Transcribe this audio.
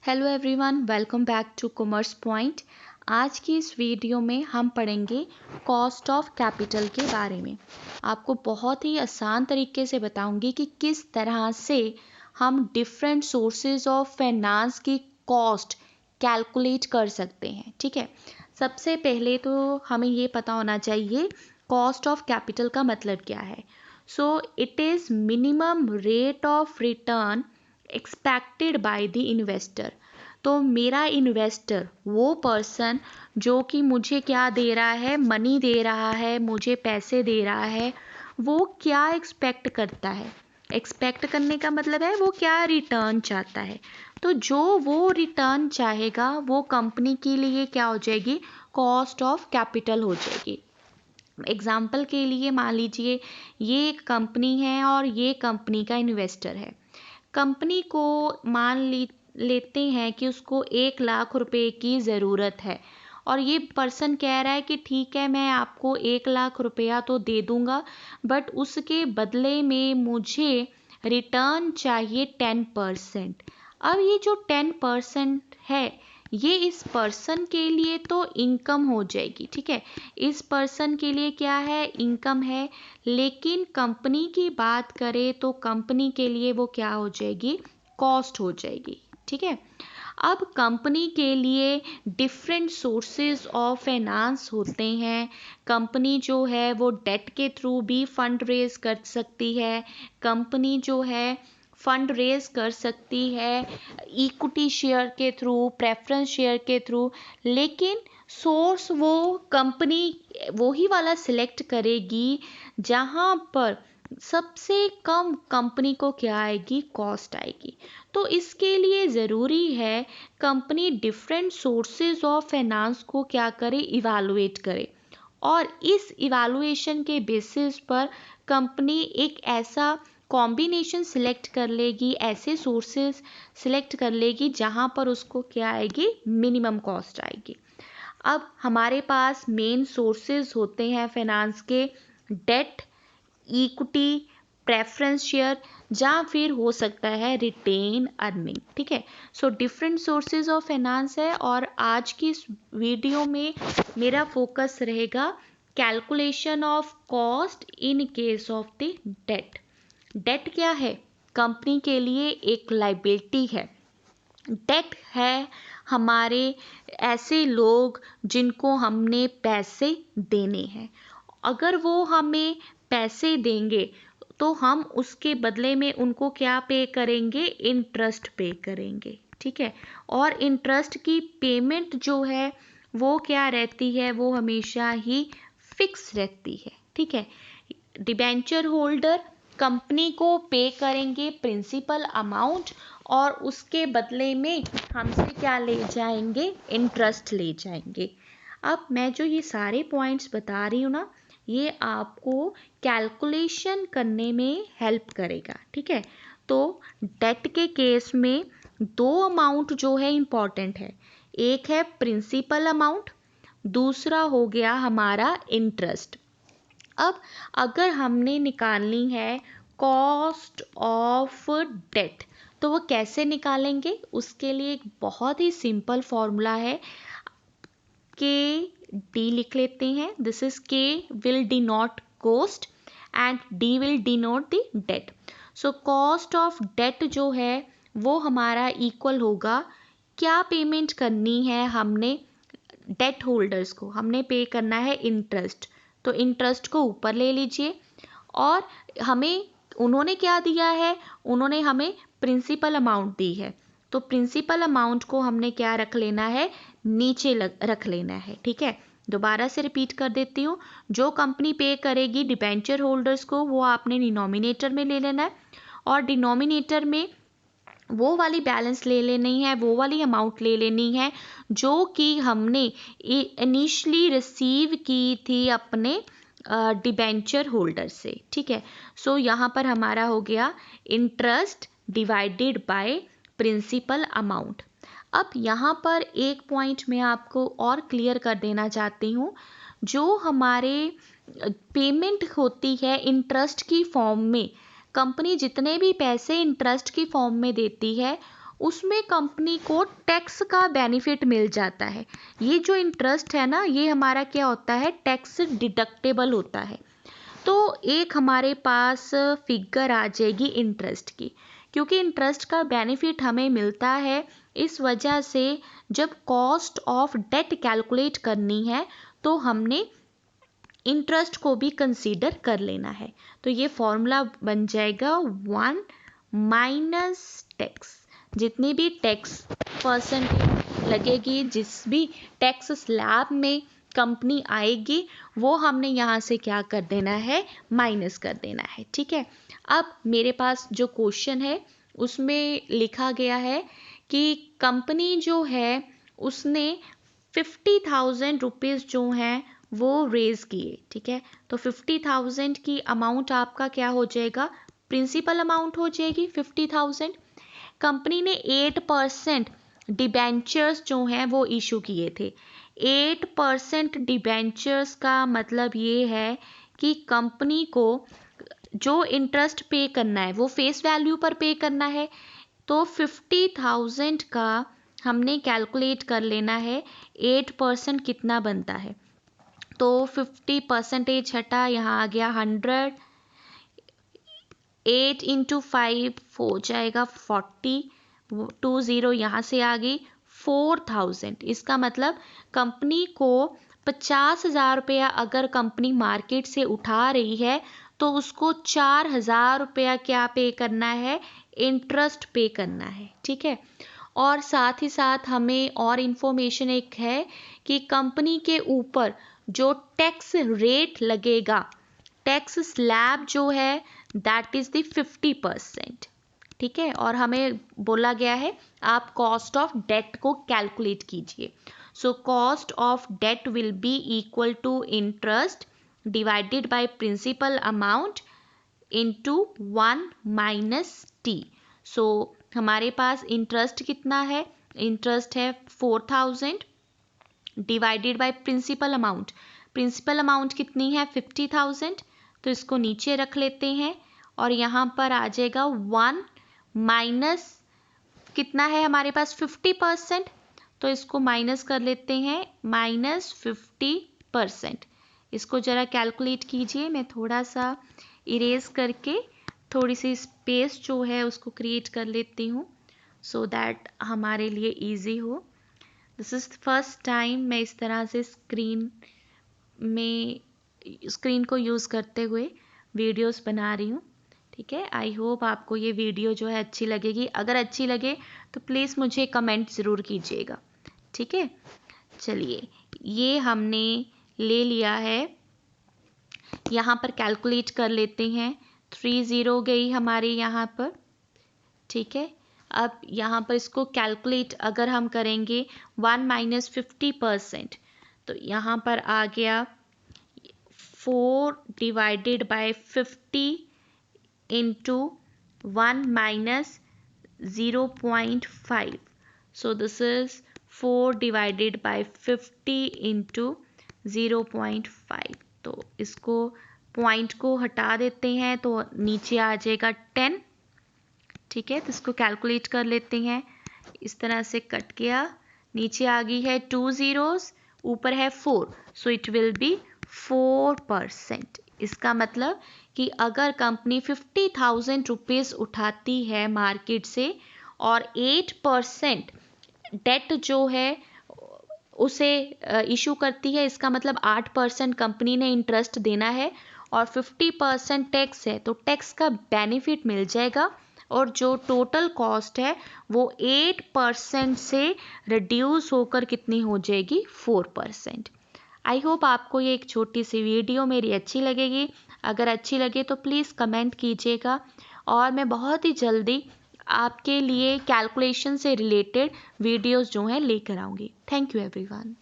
Hello everyone, welcome back to commerce point. आज की इस वीडियो में हम पढ़ेंगे कॉस्ट ऑफ कैपिटल के बारे में। आपको बहुत ही आसान तरीके से बताऊंगी कि किस तरह से हम डिफरेंट सोर्सेज ऑफ फाइनेंस की कॉस्ट कैलकुलेट कर सकते हैं। ठीक है, सबसे पहले तो हमें ये पता होना चाहिए कॉस्ट ऑफ कैपिटल का मतलब क्या है। So it is minimum rate of return expected by the investor. तो मेरा इन्वेस्टर वो पर्सन जो कि मुझे क्या दे रहा है, मनी दे रहा है, मुझे पैसे दे रहा है, वो क्या एक्सपेक्ट करता है। एक्सपेक्ट करने का मतलब है वो क्या रिटर्न चाहता है। तो जो वो रिटर्न चाहेगा वो कंपनी के लिए क्या हो जाएगी, कॉस्ट ऑफ कैपिटल हो जाएगी। एग्जाम्पल के लिए मान लीजिए ये एक कंपनी है और ये कंपनी का इन्वेस्टर है। कंपनी को लेते हैं कि उसको 1 लाख रुपए की ज़रूरत है और ये पर्सन कह रहा है कि ठीक है, मैं आपको 1 लाख रुपया तो दे दूंगा, बट उसके बदले में मुझे रिटर्न चाहिए 10%। अब ये जो 10% है ये इस पर्सन के लिए तो इनकम हो जाएगी। ठीक है, इस पर्सन के लिए क्या है, इनकम है। लेकिन कंपनी की बात करें तो कंपनी के लिए वो क्या हो जाएगी, कॉस्ट हो जाएगी। ठीक है, अब कंपनी के लिए डिफरेंट सोर्सेज ऑफ फाइनेंस होते हैं। कंपनी जो है वो डेट के थ्रू भी फंड रेज कर सकती है। कंपनी जो है फंड रेज कर सकती है इक्विटी शेयर के थ्रू, प्रेफरेंस शेयर के थ्रू। लेकिन सोर्स वो कंपनी वही वाला सिलेक्ट करेगी जहाँ पर सबसे कम कंपनी को क्या आएगी, कॉस्ट आएगी। तो इसके लिए ज़रूरी है company different sources of finance को क्या करे, इवैल्यूएट करे। और इस इवैल्यूएशन के बेसिस पर कंपनी एक ऐसा कॉम्बिनेशन सिलेक्ट कर लेगी, ऐसे सोर्सेज सिलेक्ट कर लेगी जहाँ पर उसको क्या आएगी, मिनिमम कॉस्ट आएगी। अब हमारे पास मेन सोर्सेज होते हैं फाइनेंस के, डेट, इक्विटी, प्रेफरेंस शेयर, या फिर हो सकता है रिटेन अर्निंग। ठीक है, so different sources of finance है और आज की इस वीडियो में मेरा फोकस रहेगा calculation of cost in case of the debt. Debt क्या है, कंपनी के लिए एक लाइबिलिटी है। डेट है हमारे ऐसे लोग जिनको हमने पैसे देने हैं। अगर वो हमें पैसे देंगे तो हम उसके बदले में उनको क्या पे करेंगे, इंटरेस्ट पे करेंगे। ठीक है, और इंटरेस्ट की पेमेंट जो है वो क्या रहती है, वो हमेशा ही फिक्स रहती है। ठीक है, डिबेंचर होल्डर कंपनी को पे करेंगे प्रिंसिपल अमाउंट और उसके बदले में हमसे क्या ले जाएंगे, इंटरेस्ट ले जाएंगे। अब मैं जो ये सारे पॉइंट्स बता रही हूँ ना, ये आपको कैलकुलेशन करने में हेल्प करेगा। ठीक है, तो डेट के केस में दो अमाउंट जो है इम्पॉर्टेंट है। एक है प्रिंसिपल अमाउंट, दूसरा हो गया हमारा इंटरेस्ट। अब अगर हमने निकालनी है कॉस्ट ऑफ डेट तो वो कैसे निकालेंगे, उसके लिए एक बहुत ही सिंपल फॉर्मूला है। के डी लिख लेते हैं, this is K will denote cost and D will denote the debt. So cost of debt जो है वो हमारा इक्वल होगा, क्या पेमेंट करनी है हमने डेट होल्डर्स को, हमने पे करना है इंटरेस्ट। तो इंटरेस्ट को ऊपर ले लीजिए और हमें उन्होंने क्या दिया है, उन्होंने हमें प्रिंसिपल अमाउंट दी है। तो प्रिंसिपल अमाउंट को हमने क्या रख लेना है, नीचे रख लेना है। ठीक है, दोबारा से रिपीट कर देती हूँ, जो कंपनी पे करेगी डिबेंचर होल्डर्स को वो आपने डिनोमिनेटर में ले लेना है और डिनोमिनेटर में वो वाली बैलेंस ले लेनी है, वो वाली अमाउंट ले लेनी है जो कि हमने इनिशियली रिसीव की थी अपने डिबेंचर होल्डर से। ठीक है, सो यहाँ पर हमारा हो गया interest divided by principal amount. अब यहाँ पर एक पॉइंट मैं आपको और क्लियर कर देना चाहती हूँ, जो हमारे पेमेंट होती है इंटरेस्ट की फॉर्म में, कंपनी जितने भी पैसे इंटरेस्ट की फॉर्म में देती है उसमें कंपनी को टैक्स का बेनिफिट मिल जाता है। ये जो इंटरेस्ट है ना, ये हमारा क्या होता है, टैक्स डिडक्टेबल होता है। तो एक हमारे पास फिगर आ जाएगी इंटरेस्ट की, क्योंकि इंटरेस्ट का बेनिफिट हमें मिलता है। इस वजह से जब कॉस्ट ऑफ डेट कैलकुलेट करनी है तो हमने इंटरेस्ट को भी कंसीडर कर लेना है। तो ये फॉर्मूला बन जाएगा 1 माइनस टैक्स। जितनी भी टैक्स परसेंटेज लगेगी, जिस भी टैक्स स्लैब में कंपनी आएगी, वो हमने यहाँ से क्या कर देना है, माइनस कर देना है। ठीक है। अब मेरे पास जो क्वेश्चन है उसमें लिखा गया है कि कंपनी जो है उसने 50,000 रुपीज़ जो हैं वो रेज़ किए। ठीक है। तो 50,000 की अमाउंट आपका क्या हो जाएगा, प्रिंसिपल अमाउंट हो जाएगी 50,000। कंपनी ने 8% डिबेंचर्स जो हैं वो इशू किए थे। 8% डिबेंचर्स का मतलब ये है कि कंपनी को जो इंटरेस्ट पे करना है वो फेस वैल्यू पर पे करना है। तो 50,000 का हमने कैलकुलेट कर लेना है 8% कितना बनता है। तो 50% हटा, यहाँ आ गया 100। 8 इंटू 5 हो जाएगा 40। 20 यहाँ से आ गई 4,000। इसका मतलब कंपनी को 50,000 रुपया अगर कंपनी मार्केट से उठा रही है तो उसको 4,000 रुपया क्या पे करना है, इंटरेस्ट पे करना है। ठीक है। और साथ ही साथ हमें और इन्फॉर्मेशन एक है कि कंपनी के ऊपर जो टैक्स रेट लगेगा, टैक्स स्लैब जो है दैट इज़ द 50%। ठीक है। और हमें बोला गया है आप कॉस्ट ऑफ डेट को कैलकुलेट कीजिए। So cost of debt will be equal to interest divided by principal amount into 1 minus T. So हमारे पास इंटरेस्ट कितना है, इंटरेस्ट है 4,000 divided by principal amount. Principal amount कितनी है, 50,000। तो इसको नीचे रख लेते हैं और यहाँ पर आ जाएगा 1 माइनस कितना है हमारे पास 50%। तो इसको माइनस कर लेते हैं, माइनस 50%। इसको ज़रा कैलकुलेट कीजिए। मैं थोड़ा सा इरेज करके थोड़ी सी स्पेस जो है उसको क्रिएट कर लेती हूँ सो दैट हमारे लिए इजी हो। दिस इज़ फर्स्ट टाइम मैं इस तरह से स्क्रीन को यूज़ करते हुए वीडियोस बना रही हूँ। ठीक है। आई होप आपको ये वीडियो जो है अच्छी लगेगी। अगर अच्छी लगे तो प्लीज़ मुझे कमेंट ज़रूर कीजिएगा। ठीक है। चलिए, ये हमने ले लिया है, यहाँ पर कैलकुलेट कर लेते हैं। 30 गई हमारे यहाँ पर। ठीक है। अब यहाँ पर इसको कैलकुलेट अगर हम करेंगे 1 माइनस 50%, तो यहाँ पर आ गया 4 divided by 50 into 1 minus 0.5। So this is 4 divided by 50 into 0.5। तो इसको पॉइंट को हटा देते हैं तो नीचे आ जाएगा 10। ठीक है। तो इसको कैलकुलेट कर लेते हैं। इस तरह से कट गया, नीचे आ गई है 2 zeros, ऊपर है 4। So it will be 4%। इसका मतलब कि अगर कंपनी 50,000 रुपीज़ उठाती है मार्केट से और 8% डेट जो है उसे इशू करती है, इसका मतलब 8% कंपनी ने इंटरेस्ट देना है और 50% टैक्स है, तो टैक्स का बेनिफिट मिल जाएगा और जो टोटल कॉस्ट है वो 8% से रिड्यूस होकर कितनी हो जाएगी, 4%। आई होप आपको ये एक छोटी सी वीडियो मेरी अच्छी लगेगी। अगर अच्छी लगे तो प्लीज़ कमेंट कीजिएगा और मैं बहुत ही जल्दी आपके लिए कैलकुलेशन से रिलेटेड वीडियोस जो हैं लेकर आऊँगी। Thank you everyone.